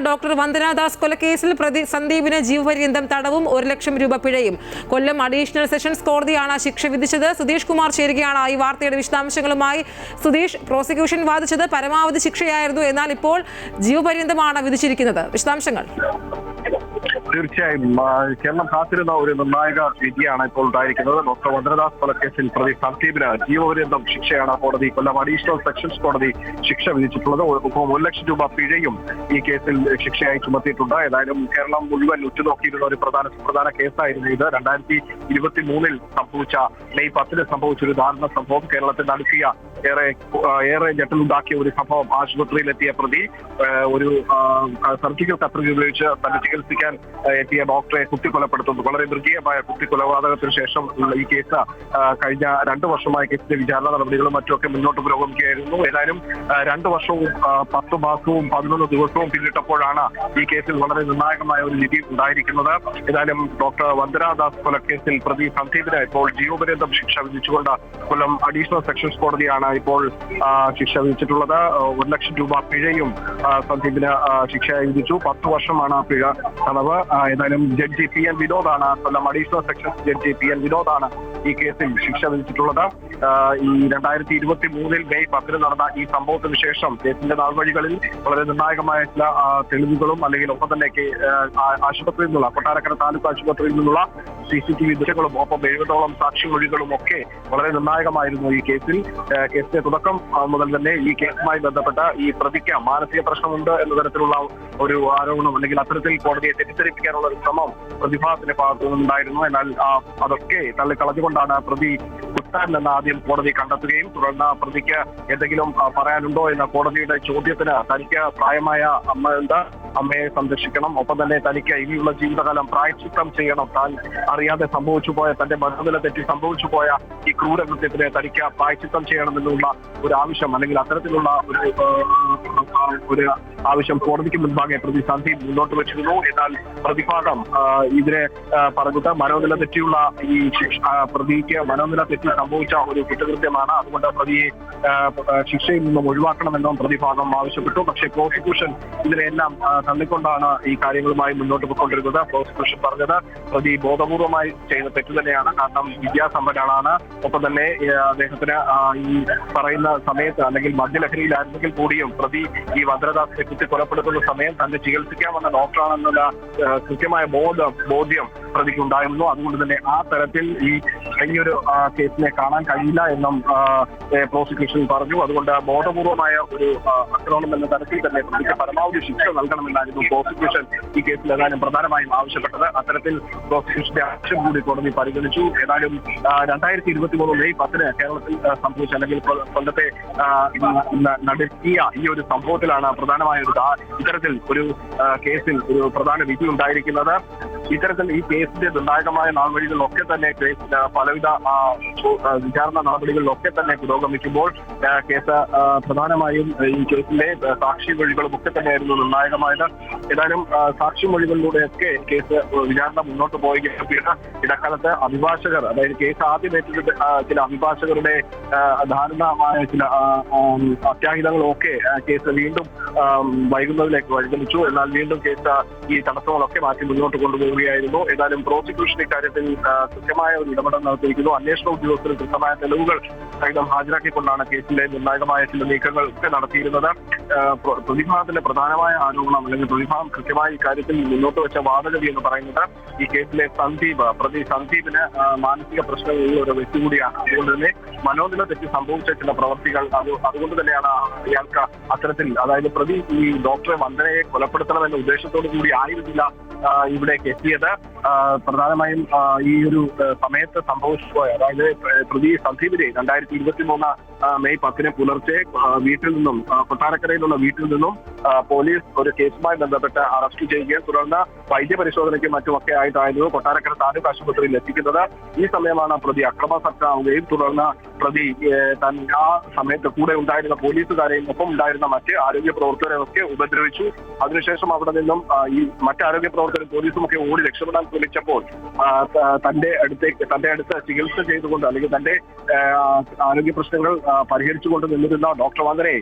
Doctor Vandana Das കൊലക്കേസിൽ പ്രതി സന്ദീപിന് ജീവപര്യന്തം തടവും 1 ലക്ഷം രൂപ പിഴയും. കൊല്ലം അഡീഷണൽ സെഷൻസ് കോടതിയാണ് ശിക്ഷ വിധിച്ചത്. സുധീഷ് കുമാർ ചേരുകയാണ് ഈ വാർത്തയുടെ വിശദാംശങ്ങളുമായി. സുധീഷ്, പ്രോസിക്യൂഷൻ വാദിച്ചത് പരമാവധി ശിക്ഷയായിരുന്നു, എന്നാൽ ഇപ്പോൾ ജീവപര്യന്തമാണ് വിധിച്ചിരിക്കുന്നത്. വിശദാംശങ്ങൾ. തീർച്ചയായും കേരളം കാത്തിരുന്ന ഒരു നിർണായക വിധിയാണ് ഇപ്പോൾ ഉണ്ടായിരിക്കുന്നത്. ഡോക്ടർ വന്ദനദാസ് കൊലക്കേസിൽ പ്രതി സന്ദീപിന് ജീവപര്യന്തം ശിക്ഷയാണ് കോടതി, കൊല്ലം അഡീഷണൽ സെഷൻസ് കോടതി ശിക്ഷ വിധിച്ചിട്ടുള്ളത്. 1 ലക്ഷം രൂപ പിഴയും ഈ കേസിൽ ശിക്ഷയായി ചുമത്തിയിട്ടുണ്ട്. ഏതായാലും കേരളം മുഴുവൻ ഉറ്റുനോക്കിയിരുന്ന ഒരു പ്രധാന കേസായിരുന്നു ഇത്. 2023 സംഭവിച്ച മെയ് 10 സംഭവിച്ച ഒരു ദാരുണ സംഭവം, കേരളത്തിൽ നടത്തിയ ഏറെ ഞെട്ടലുണ്ടാക്കിയ ഒരു സംഭവം. ആശുപത്രിയിലെത്തിയ പ്രതി ഒരു സർജിക്കൽ കത്രിക ഉപയോഗിച്ച് തന്നെ ചികിത്സിക്കാൻ എത്തിയ ഡോക്ടറെ കുത്തിക്കൊലപ്പെടുത്തുന്നു. വളരെ മൃഗീയമായ കുത്തിക്കൊലപാതകത്തിന് ശേഷം ഈ കേസ് കഴിഞ്ഞ 2 വർഷമായി കേസിന്റെ വിചാരണ നടപടികളും മറ്റുമൊക്കെ മുന്നോട്ട് പുരോഗമിക്കുകയായിരുന്നു. ഏതായാലും 2 വർഷവും 10 മാസവും 11 ദിവസവും പിന്നിട്ടപ്പോഴാണ് ഈ കേസിൽ വളരെ നിർണായകമായ ഒരു വിധി ഉണ്ടായിരിക്കുന്നത്. ഏതായാലും ഡോക്ടർ വന്ദനാദാസ് കൊലക്കേസിൽ പ്രതി സന്ദീപിന് ഇപ്പോൾ ജീവപര്യന്തം ശിക്ഷ വിധിച്ചുകൊണ്ട് കൊല്ലം അഡീഷണൽ സെഷൻസ് കോടതിയാണ് ഇപ്പോൾ ശിക്ഷ വിധിച്ചിട്ടുള്ളത്. 1 ലക്ഷം രൂപ പിഴയും സന്ദീപിന് ശിക്ഷയായി വിധിച്ചു. 10 വർഷമാണ് പിഴ തടവ്. ഏതായാലും ജഡ്ജി PN വിനോദാണ്, കൊല്ലം അഡീഷണൽ സെക്ഷൻസ് ജഡ്ജി PN വിനോദാണ് ഈ കേസിൽ ശിക്ഷ വിധിച്ചിട്ടുള്ളത്. ഈ 2023 മെയ് 10 നടന്ന ഈ സംഭവത്തിന് ശേഷം കേസിന്റെ നാൾവഴികളിൽ വളരെ നിർണായകമായ ചില തെളിവുകളും അല്ലെങ്കിൽ ഒപ്പം തന്നെ ആശുപത്രിയിൽ നിന്നുള്ള കൊട്ടാരക്കര താലൂക്ക് ആശുപത്രിയിൽ നിന്നുള്ള CCTV ദൃശ്യങ്ങളും ഒപ്പം 70ഓളം സാക്ഷിമൊഴികളും ഒക്കെ വളരെ നിർണായകമായിരുന്നു ഈ കേസിൽ. കേസിന്റെ തുടക്കം മുതൽ തന്നെ ഈ കേസുമായി ബന്ധപ്പെട്ട ഈ പ്രതിക്ക് മാനസിക പ്രശ്നമുണ്ട് എന്ന തരത്തിലുള്ള ഒരു ആരോപണം അല്ലെങ്കിൽ അത്തരത്തിൽ കോടതിയെ തെറ്റിദ്ധരിപ്പിക്കാനുള്ള ഒരു ശ്രമം പ്രതിഭാഗത്തിന്റെ ഭാഗത്തു നിന്നുണ്ടായിരുന്നു. എന്നാൽ അതൊക്കെ തള്ളിക്കളഞ്ഞുകൊണ്ടാണ് പ്രതി കുറ്റാനെന്ന് ആദ്യം കോടതി കണ്ടെത്തുകയും തുടർന്ന് പ്രതിക്ക് എന്തെങ്കിലും പറയാനുണ്ടോ എന്ന കോടതിയുടെ ചോദ്യത്തിന് തനിക്ക് പ്രായമായ അമ്മയെ സംരക്ഷിക്കണം, ഒപ്പം തന്നെ തനിക്ക് ഇനിയുള്ള ജീവിതകാലം പ്രായശ്ചിത്തം ചെയ്യണം, താൻ അറിയാതെ സംഭവിച്ചു പോയ തന്റെ മനോനില തെറ്റി സംഭവിച്ചു പോയ ഈ ക്രൂരകൃത്യത്തിന് തനിക്ക് പ്രായശ്ചിത്തം ചെയ്യണമെന്നുള്ള ഒരു ആവശ്യം അല്ലെങ്കിൽ അത്തരത്തിലുള്ള ഒരു ആവശ്യം കോടതിക്ക് മുൻപാകെ പ്രതി സന്ദീപ് മുന്നോട്ട് വെച്ചിരുന്നു. എന്നാൽ പ്രതിഭാഗം ഇതിനെ പറഞ്ഞിട്ട് മനോനില തെറ്റിയുള്ള ഈ പ്രതിക്ക് മനോനില തെറ്റി സംഭവിച്ച ഒരു കുറ്റകൃത്യമാണ്, അതുകൊണ്ട് പ്രതിയെ ശിക്ഷയിൽ നിന്നും ഒഴിവാക്കണമെന്നും പ്രതിഭാഗം ആവശ്യപ്പെട്ടു. പക്ഷേ പ്രോസിക്യൂഷൻ ഇതിനെല്ലാം തള്ളിക്കൊണ്ടാണ് ഈ കാര്യങ്ങളുമായി മുന്നോട്ട് പോയിക്കൊണ്ടിരുന്നത്. പ്രോസിക്യൂഷൻ പറഞ്ഞത് പ്രതി ബോധപൂർവമായി ചെയ്ത തെറ്റ് തന്നെയാണ്, കാരണം വിദ്യാസമ്പന്നനാണ്, ഒപ്പം തന്നെ അദ്ദേഹത്തിന് ഈ പറയുന്ന സമയത്ത് അല്ലെങ്കിൽ മദ്യലഹരിയിലായിരുന്നെങ്കിൽ കൂടിയും പ്രതി ഈ വന്ദനദാസിനെ കുത്തി കൊലപ്പെടുത്തുന്ന സമയം തന്നെ ചികിത്സിക്കാമെന്ന ഡോക്ടറാണെന്നുള്ള കൃത്യമായ ബോധ്യം പ്രതിക്ക് ഉണ്ടായിരുന്നു. അതുകൊണ്ട് തന്നെ ആ തരത്തിൽ ഈയൊരു കേസിനെ കാണാൻ കഴിയില്ല എന്നും പ്രോസിക്യൂഷൻ പറഞ്ഞു. അതുകൊണ്ട് ബോധപൂർവമായ ഒരു ആക്രമണം എന്ന തരത്തിൽ തന്നെ പ്രതിക്ക് പരമാവധി ശിക്ഷ നൽകണമെന്നായിരുന്നു പ്രോസിക്യൂഷൻ ഈ കേസിൽ ഏതായാലും പ്രധാനമായും ആവശ്യപ്പെട്ടത്. അത്തരത്തിൽ പ്രോസിക്യൂഷന്റെ ആവശ്യം കൂടി കോടതി പരിഗണിച്ചു. ഏതായാലും 2023 മെയ് 10 കേരളത്തിൽ സംഭവിച്ച അല്ലെങ്കിൽ കൊല്ലത്തെ നടത്തിയ ഈ ഒരു സംഭവത്തിലാണ് പ്രധാനമായ ഇത്തരത്തിൽ ഒരു കേസിൽ ഒരു പ്രധാന വിധി ഉണ്ടായിരിക്കുന്നത്. ഇത്തരത്തിൽ ഈ കേസിന്റെ നിർണായകമായ നാൾവഴികളിലൊക്കെ തന്നെ പലവിധ വിചാരണ നടപടികളിലൊക്കെ തന്നെ പുരോഗമിക്കുമ്പോൾ കേസ് പ്രധാനമായും ഈ കേസിലെ സാക്ഷിമൊഴികളും ഒക്കെ തന്നെയായിരുന്നു നിർണായകമായത്. ഏതായാലും സാക്ഷിമൊഴികളിലൂടെയൊക്കെ കേസ് വിചാരണ മുന്നോട്ട് പോവുകയാണ്. ഇടക്കാലത്ത് അഭിഭാഷകർ, അതായത് കേസ് ആദ്യം ഏറ്റെടുത്ത ചില അഭിഭാഷകരുടെ ധാരണമായ ചില അത്യാഹിതങ്ങളും ഒക്കെ കേസ് വീണ്ടും വൈകുന്നതിലേക്ക് വഴിതെളിച്ചു. എന്നാൽ വീണ്ടും കേസ് ഈ തടസ്സങ്ങളൊക്കെ മാറ്റി മുന്നോട്ട് കൊണ്ടുപോവുകയായിരുന്നു. ഏതായാലും പ്രോസിക്യൂഷൻ ഇക്കാര്യത്തിൽ കൃത്യമായ ഒരു ഇടപെടൽ നടത്തിയിരിക്കുന്നു. അന്വേഷണ ഉദ്യോഗസ്ഥർ കൃത്യമായ തെളിവുകൾ സഹിതം ഹാജരാക്കിക്കൊണ്ടാണ് കേസിലെ നിർണായകമായ ചില നീക്കങ്ങൾ ഒക്കെ നടത്തിയിരുന്നത്. പ്രതിഭാഗത്തിന്റെ പ്രധാനമായ ആരോപണം അല്ലെങ്കിൽ പ്രതിഭാഗം കൃത്യമായി ഇക്കാര്യത്തിൽ മുന്നോട്ട് വെച്ച വാദഗതി എന്ന് പറയുന്നത് ഈ കേസിലെ പ്രതി സന്ദീപിന് മാനസിക പ്രശ്നങ്ങളുള്ള ഒരു വ്യക്തി കൂടിയാണ്. അതുകൊണ്ട് തന്നെ മനോനില തെറ്റി സംഭവിച്ച ചില പ്രവർത്തികൾ അതുകൊണ്ട് തന്നെയാണ് ഇയാൾക്ക് അത്തരത്തിൽ, അതായത് പ്രതി ഈ ഡോക്ടറെ വന്ദനയെ കൊലപ്പെടുത്തണമെന്ന ഉദ്ദേശത്തോടു കൂടി ആയിരുന്നില്ല ഇവിടേക്ക് എത്തിയത്. പ്രധാനമായും ഈ ഒരു സമയത്ത് സംഭവിച്ചുപോയ, അതായത് പ്രതി സന്ദീപിനെ 2023 മെയ് 10 പുലർച്ചെ വീട്ടിൽ നിന്നും കൊട്ടാരക്കരയിലുള്ള വീട്ടിൽ നിന്നും പോലീസ് ഒരു കേസുമായി ബന്ധപ്പെട്ട് അറസ്റ്റ് ചെയ്യുകയും തുടർന്ന് വൈദ്യപരിശോധനയ്ക്കും മറ്റുമൊക്കെ ആയിട്ടായിരുന്നു കൊട്ടാരക്കര താലൂക്ക് ആശുപത്രിയിൽ എത്തിക്കുന്നത്. ഈ സമയമാണ് പ്രതി അക്രമാസക്തനാവുകയും തുടർന്ന് പ്രതി ആ സമയത്ത് കൂടെ ഉണ്ടായിരുന്ന പോലീസുകാരെയും ഒപ്പം ഉണ്ടായിരുന്ന മറ്റ് ആരോഗ്യ പ്രവർത്തകരെയും ഒക്കെ ഉപദ്രവിച്ചു. അതിനുശേഷം അവിടെ നിന്നും ഈ മറ്റ് ആരോഗ്യ പ്രവർത്തകരും പോലീസും ഒക്കെ ഓടി രക്ഷപ്പെടാൻ ശ്രമിച്ചപ്പോൾ തന്റെ അടുത്ത് ചികിത്സ ചെയ്തുകൊണ്ട് അല്ലെങ്കിൽ തന്റെ ആരോഗ്യ പ്രശ്നങ്ങൾ പരിഹരിച്ചുകൊണ്ട് നിന്നിരുന്ന ഡോക്ടർ വന്ദനയെ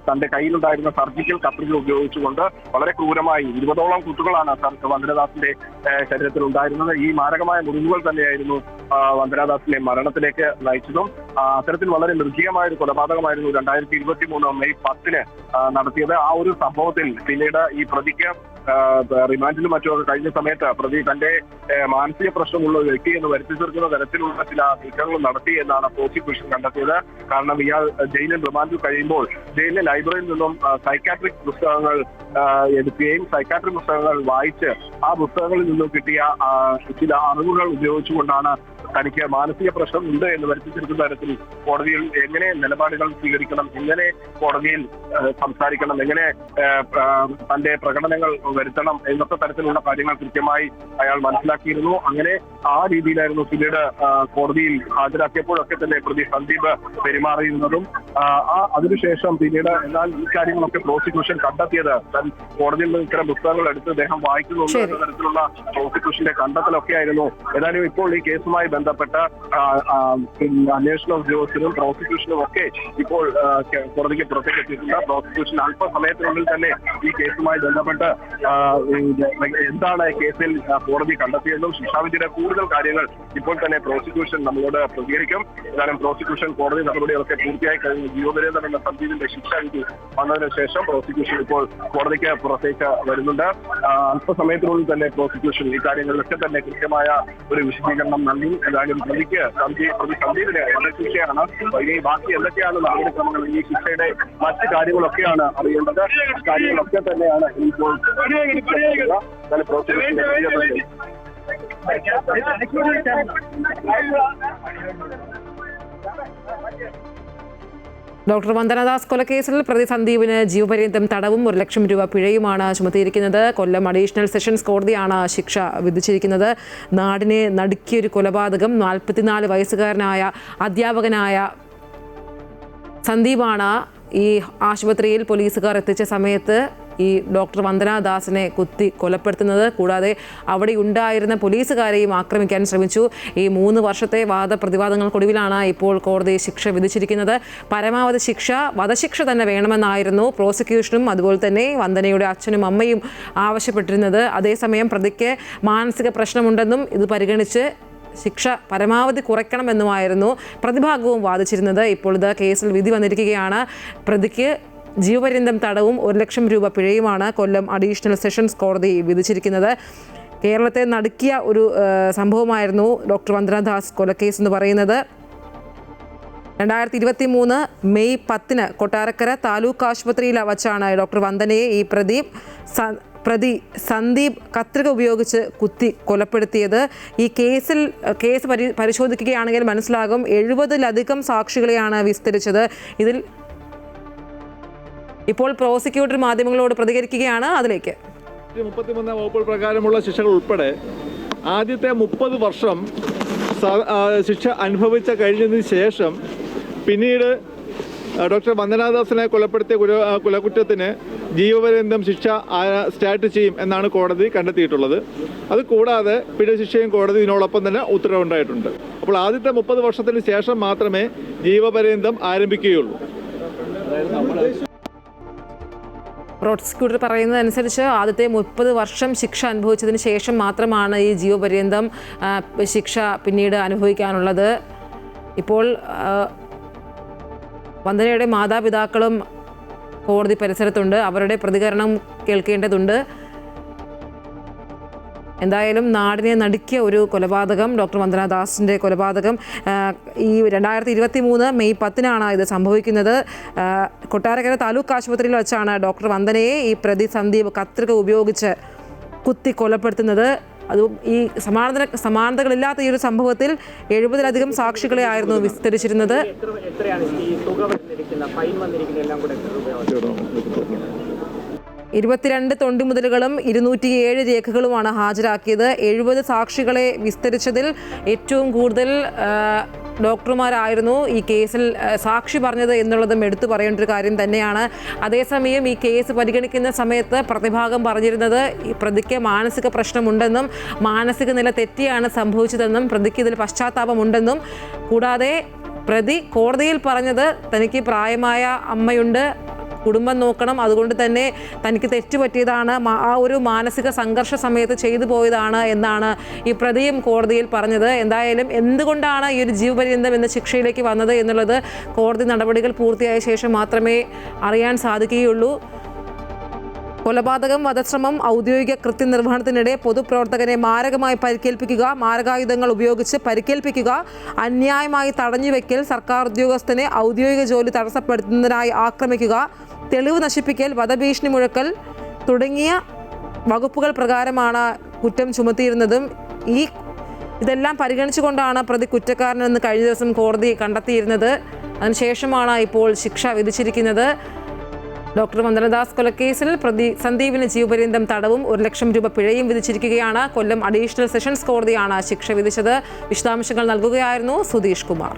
തന്റെ കയ്യിലുണ്ടായിരുന്ന സർജിക്കൽ കത്രിക ഉപയോഗിച്ചുകൊണ്ട് വളരെ ക്രൂരമായി 20ഓളം കുത്തുകളാണ് വന്ദനദാസിന്റെ ശരീരത്തിൽ ഉണ്ടായിരുന്നത്. ഈ മാരകമായ മുറിവുകൾ തന്നെയായിരുന്നു വന്ദനദാസിനെ മരണത്തിലേക്ക് നയിച്ചതും. അത്തരത്തിൽ വളരെ നിർജ്ജീവമായ ഒരു കൊലപാതകമായിരുന്നു 2023 മെയ് 10 നടത്തിയത്. ആ ഒരു സംഭവത്തിൽ പിന്നീട് ഈ പ്രതിക്ക് റിമാൻഡിലും മറ്റുമൊക്കെ കഴിഞ്ഞ സമയത്ത് പ്രതി തന്റെ മാനസിക പ്രശ്നമുള്ള ഒരു വ്യക്തി എന്ന് വരുത്തി തീർക്കുന്ന തരത്തിലുള്ള ചില നീക്കങ്ങൾ നടത്തി എന്നാണ് പ്രോസിക്യൂഷൻ കണ്ടെത്തിയത്. കാരണം ഇയാൾ ജയിലിൽ റിമാൻഡിൽ കഴിയുമ്പോൾ ജയിലിലെ ലൈബ്രറിയിൽ നിന്നും സൈക്കാട്രിക് പുസ്തകങ്ങൾ എടുക്കുകയും സൈക്കാട്രിക് പുസ്തകങ്ങൾ വായിച്ച് ആ പുസ്തകങ്ങളിൽ നിന്നും കിട്ടിയ ചില അറിവുകൾ ഉപയോഗിച്ചുകൊണ്ടാണ് തനിക്ക് മാനസിക പ്രശ്നം ഉണ്ട് എന്ന് വരുത്തി തീർക്കുന്ന തരത്തിൽ കോടതിയിൽ എങ്ങനെ നിലപാടുകൾ സ്വീകരിക്കണം, എങ്ങനെ കോടതിയിൽ സംസാരിക്കണം, എങ്ങനെ തന്റെ പ്രകടനങ്ങൾ വരുത്തണം എന്നൊക്കെ തരത്തിലുള്ള കാര്യങ്ങൾ കൃത്യമായി അയാൾ മനസ്സിലാക്കിയിരുന്നു. അങ്ങനെ ആ രീതിയിലായിരുന്നു പിന്നീട് കോടതിയിൽ ഹാജരാക്കിയപ്പോഴൊക്കെ തന്നെ പ്രതി സന്ദീപ് പെരുമാറിയിരുന്നതും. അതിനുശേഷം പിന്നീട് എന്നാൽ ഈ കാര്യങ്ങളൊക്കെ പ്രോസിക്യൂഷൻ കണ്ടെത്തിയത് കോടതിയിൽ നിന്ന് ഇത്തരം പുസ്തകങ്ങൾ എടുത്ത് അദ്ദേഹം വായിക്കുന്നുണ്ട് എന്ന തരത്തിലുള്ള പ്രോസിക്യൂഷന്റെ കണ്ടെത്തലൊക്കെ ആയിരുന്നു. ഏതായാലും ഇപ്പോൾ ഈ കേസുമായി ബന്ധപ്പെട്ട അന്വേഷണ ഉദ്യോഗസ്ഥരും പ്രോസിക്യൂഷനും ഒക്കെ ഇപ്പോൾ കോടതിക്ക് പുറത്തേക്ക് എത്തിയിട്ടുണ്ട്. പ്രോസിക്യൂഷൻ അല്പസമയത്തിനുള്ളിൽ തന്നെ ഈ കേസുമായി ബന്ധപ്പെട്ട് എന്താണ് കേസിൽ കോടതി കണ്ടെത്തിയതെന്നും ശിക്ഷാവിധിയുടെ കൂടുതൽ കാര്യങ്ങൾ ഇപ്പോൾ തന്നെ പ്രോസിക്യൂഷൻ നമ്മളോട് പ്രതികരിക്കും. ഏതായാലും പ്രോസിക്യൂഷൻ കോടതി നടപടികളൊക്കെ പൂർത്തിയായി കഴിഞ്ഞു. ജീവപര്യന്തം എന്ന സന്ദീപിന്റെ ശിക്ഷാവിധി വന്നതിന് ശേഷം പ്രോസിക്യൂഷൻ ഇപ്പോൾ കോടതിക്ക് പുറത്തേക്ക് വരുന്നുണ്ട്. അല്പസമയത്തിനുള്ളിൽ തന്നെ പ്രോസിക്യൂഷൻ ഈ കാര്യങ്ങളിലൊക്കെ തന്നെ കൃത്യമായ ഒരു വിശദീകരണം നൽകി. ഏതായാലും പ്രതിക്ക് സന്ദീപിന് എന്ത് ശിക്ഷയാണ്, ഇനി ബാക്കി എന്തൊക്കെയാണ് നടപടിക്രമങ്ങൾ, ഈ ശിക്ഷയുടെ മറ്റ് കാര്യങ്ങളൊക്കെയാണ് അറിയേണ്ടത്. കാര്യങ്ങളൊക്കെ തന്നെയാണ് ഇപ്പോൾ പ്രോസിക്യൂഷൻ. ഡോക്ടർ വന്ദനദാസ് കൊലക്കേസിൽ പ്രതി സന്ദീപിന് ജീവപര്യന്തം തടവും 1 ലക്ഷം രൂപ പിഴയുമാണ് ചുമത്തിയിരിക്കുന്നത്. കൊല്ലം അഡീഷണൽ സെഷൻസ് കോടതിയാണ് ശിക്ഷ വിധിച്ചിരിക്കുന്നത്. നാടിനെ നടുക്കിയൊരു കൊലപാതകം. 44 വയസ്സുകാരനായ അധ്യാപകനായ സന്ദീപാണ് ഈ ആശുപത്രിയിൽ പോലീസുകാർ എത്തിച്ച സമയത്ത് ഈ ഡോക്ടർ വന്ദനദാസിനെ കുത്തി കൊലപ്പെടുത്തുന്നത്. കൂടാതെ അവിടെ ഉണ്ടായിരുന്ന പോലീസുകാരെയും ആക്രമിക്കാൻ ശ്രമിച്ചു. ഈ 3 വർഷത്തെ വാദപ്രതിവാദങ്ങൾക്കൊടുവിലാണ് ഇപ്പോൾ കോടതി ശിക്ഷ വിധിച്ചിരിക്കുന്നത്. പരമാവധി ശിക്ഷ വധശിക്ഷ തന്നെ വേണമെന്നായിരുന്നു പ്രോസിക്യൂഷനും അതുപോലെ തന്നെ വന്ദനയുടെ അച്ഛനും അമ്മയും ആവശ്യപ്പെട്ടിരുന്നത്. അതേസമയം പ്രതിക്ക് മാനസിക പ്രശ്നമുണ്ടെന്നും ഇത് പരിഗണിച്ച് ശിക്ഷ പരമാവധി കുറയ്ക്കണമെന്നുമായിരുന്നു പ്രതിഭാഗവും വാദിച്ചിരുന്നത്. ഇപ്പോൾ ഇത് കേസിൽ വിധി വന്നിരിക്കുകയാണ്. പ്രതിക്ക് ജീവപര്യന്തം തടവും 1 ലക്ഷം രൂപ പിഴയുമാണ് കൊല്ലം അഡീഷണൽ സെഷൻസ് കോടതി വിധിച്ചിരിക്കുന്നത്. കേരളത്തെ നടുക്കിയ ഒരു സംഭവമായിരുന്നു ഡോക്ടർ വന്ദനദാസ് കൊലക്കേസ് എന്ന് പറയുന്നത്. 2023 മെയ് 10 കൊട്ടാരക്കര താലൂക്ക് ആശുപത്രിയിൽ വച്ചാണ് ഡോക്ടർ വന്ദനയെ ഈ പ്രതി സന്ദീപ് കത്രിക ഉപയോഗിച്ച് കുത്തി കൊലപ്പെടുത്തിയത്. ഈ കേസ് പരിശോധിക്കുകയാണെങ്കിൽ മനസ്സിലാകും 70-ലധികം സാക്ഷികളെയാണ് വിസ്തരിച്ചത്. ഇതിൽ ഇപ്പോൾ പ്രോസിക്യൂട്ടർ മാധ്യമങ്ങളോട് പ്രതികരിക്കുകയാണ്. അതിലേക്ക് 33 വകുപ്പ് പ്രകാരമുള്ള ശിക്ഷകൾ ഉൾപ്പെടെ ആദ്യത്തെ 30 വർഷം ശിക്ഷ അനുഭവിച്ച കഴിഞ്ഞതിന് ശേഷം പിന്നീട് ഡോക്ടർ വന്ദനദാസിനെ കൊലപ്പെടുത്തിയ കൊലക്കുറ്റത്തിന് ജീവപര്യന്തം ശിക്ഷ സ്റ്റാർട്ട് ചെയ്യും എന്നാണ് കോടതി കണ്ടെത്തിയിട്ടുള്ളത്. അത് കൂടാതെ പിഴശിക്ഷയും കോടതി ഇതിനോടൊപ്പം തന്നെ ഉത്തരവുണ്ടായിട്ടുണ്ട്. അപ്പോൾ ആദ്യത്തെ 30 വർഷത്തിന് ശേഷം മാത്രമേ ജീവപര്യന്തം ആരംഭിക്കുകയുള്ളൂ. പ്രോസിക്യൂട്ടർ പറയുന്നതനുസരിച്ച് ആദ്യത്തെ 30 വർഷം ശിക്ഷ അനുഭവിച്ചതിന് ശേഷം മാത്രമാണ് ഈ ജീവപര്യന്തം ശിക്ഷ പിന്നീട് അനുഭവിക്കാനുള്ളത്. ഇപ്പോൾ വന്ദനയുടെ മാതാപിതാക്കളും കോടതി പരിസരത്തുണ്ട്. അവരുടെ പ്രതികരണം കേൾക്കേണ്ടതുണ്ട്. എന്തായാലും നാടിനെ നടുക്കിയ ഒരു കൊലപാതകം, ഡോക്ടർ വന്ദനദാസിൻ്റെ കൊലപാതകം. ഈ 2023 മെയ് 10 ഇത് സംഭവിക്കുന്നത്. കൊട്ടാരക്കര താലൂക്ക് ആശുപത്രിയിൽ വെച്ചാണ് ഡോക്ടർ വന്ദനയെ ഈ പ്രതി സന്ദീപ് കത്രിക ഉപയോഗിച്ച് കുത്തി കൊലപ്പെടുത്തുന്നത്. അതും ഈ സമാനതകളില്ലാത്ത ഈ ഒരു സംഭവത്തിൽ 70-ലധികം സാക്ഷികളെ ആയിരുന്നു വിസ്തരിച്ചിരുന്നത്. 22 തൊണ്ടിമുതലുകളും 207 രേഖകളുമാണ് ഹാജരാക്കിയത്. 70 സാക്ഷികളെ വിസ്തരിച്ചതിൽ ഏറ്റവും കൂടുതൽ ഡോക്ടർമാരായിരുന്നു ഈ കേസിൽ സാക്ഷി പറഞ്ഞത് എന്നുള്ളതും എടുത്തു പറയേണ്ട ഒരു കാര്യം തന്നെയാണ്. അതേസമയം ഈ കേസ് പരിഗണിക്കുന്ന സമയത്ത് പ്രതിഭാഗം പറഞ്ഞിരുന്നത് ഈ പ്രതിക്ക് മാനസിക പ്രശ്നമുണ്ടെന്നും മാനസിക നില തെറ്റിയാണ് സംഭവിച്ചതെന്നും പ്രതിക്ക് ഇതിൽ പശ്ചാത്താപമുണ്ടെന്നും കൂടാതെ പ്രതി കോടതിയിൽ പറഞ്ഞത് തനിക്ക് പ്രായമായ അമ്മയുണ്ട്, കുടുംബം നോക്കണം, അതുകൊണ്ട് തന്നെ തനിക്ക് തെറ്റുപറ്റിയതാണ്, ആ ഒരു മാനസിക സംഘർഷ സമയത്ത് ചെയ്തു പോയതാണ് എന്നാണ് ഈ പ്രതിയും കോടതിയിൽ പറഞ്ഞത്. എന്തായാലും എന്തുകൊണ്ടാണ് ഈ ഒരു ജീവപര്യന്തം എന്ന ശിക്ഷയിലേക്ക് വന്നത് എന്നുള്ളത് കോടതി നടപടികൾ പൂർത്തിയായ ശേഷം മാത്രമേ അറിയാൻ സാധിക്കുകയുള്ളൂ. കൊലപാതകം, വധശ്രമം, ഔദ്യോഗിക കൃത്യനിർവഹണത്തിനിടെ പൊതുപ്രവർത്തകനെ മാരകമായി പരിക്കേൽപ്പിക്കുക, മാരകായുധങ്ങൾ ഉപയോഗിച്ച് പരിക്കേൽപ്പിക്കുക, അന്യായമായി തടഞ്ഞുവെക്കൽ, സർക്കാർ ഉദ്യോഗസ്ഥനെ ഔദ്യോഗിക ജോലി തടസ്സപ്പെടുത്തുന്നതിനായി ആക്രമിക്കുക, തെളിവ് നശിപ്പിക്കൽ, വധഭീഷണി മുഴക്കൽ തുടങ്ങിയ വകുപ്പുകൾ പ്രകാരമാണ് കുറ്റം ചുമത്തിയിരുന്നതും. ഇതെല്ലാം പരിഗണിച്ചുകൊണ്ടാണ് പ്രതി കുറ്റക്കാരനെന്ന് കഴിഞ്ഞ ദിവസം കോടതി കണ്ടെത്തിയിരുന്നത്. അതിനുശേഷമാണ് ഇപ്പോൾ ശിക്ഷ വിധിച്ചിരിക്കുന്നത്. ഡോക്ടർ വന്ദനദാസ് കൊലക്കേസിൽ പ്രതി സന്ദീപിന് ജീവപര്യന്തം തടവും 1 ലക്ഷം രൂപ പിഴയും വിധിച്ചിരിക്കുകയാണ്. കൊല്ലം അഡീഷണൽ സെഷൻസ് കോടതിയാണ് ശിക്ഷ വിധിച്ചത്. വിശദാംശങ്ങൾ നൽകുകയായിരുന്നു സുധീഷ് കുമാർ.